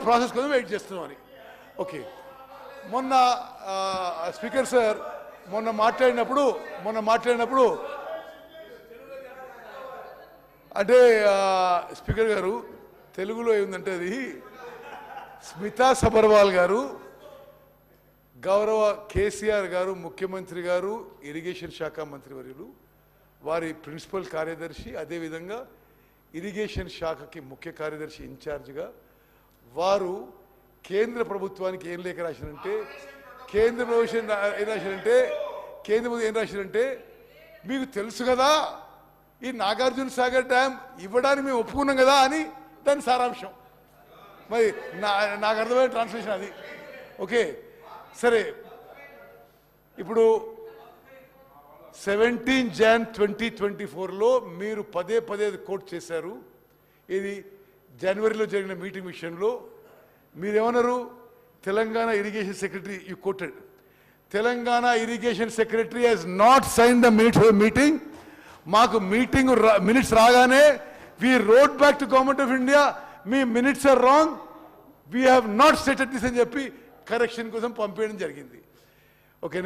Process కోసం wait చేస్తున్నామని. Okay, మొన్న స్పీకర్ సార్ మొన్న మాట్లాడినప్పుడు అంటే స్పీకర్ గారు తెలుగులో ఏముందంటే అది స్మితా సబర్వాల్ గారు, గౌరవ కేసీఆర్ గారు ముఖ్యమంత్రి గారు, ఇరిగేషన్ శాఖ మంత్రివర్యులు, వారి ప్రిన్సిపల్ కార్యదర్శి, అదేవిధంగా ఇరిగేషన్ శాఖకి ముఖ్య కార్యదర్శి ఇన్ఛార్జిగా వారు కేంద్ర ప్రభుత్వానికి ఏం లేఖ రాశారంటే, కేంద్ర ప్రభుత్వం ఏం రాశారంటే మీకు తెలుసు కదా ఈ నాగార్జున సాగర్ డ్యామ్ ఇవ్వడానికి మేము ఒప్పుకున్నాం కదా అని దాని సారాంశం. మరి నాకు అర్థమైన ట్రాన్స్లేషన్ అది. ఓకే సరే, ఇప్పుడు 17 Jan 2024లో మీరు పదే కోట్ చేశారు. ఇది జనవరిలో జరిగిన మీటింగ్ విషయంలో మీరేమన్నారు? Telangana irrigation secretary, you quoted, Telangana irrigation secretary has not sign the meeting. మాకు మీటింగ్ మినిట్స్ రాగానే we wrote back to government of India, మీ minutes are wrong, we have not settled this అని చెప్పి కరెక్షన్ కోసం పంపేయడం జరిగింది. Okay next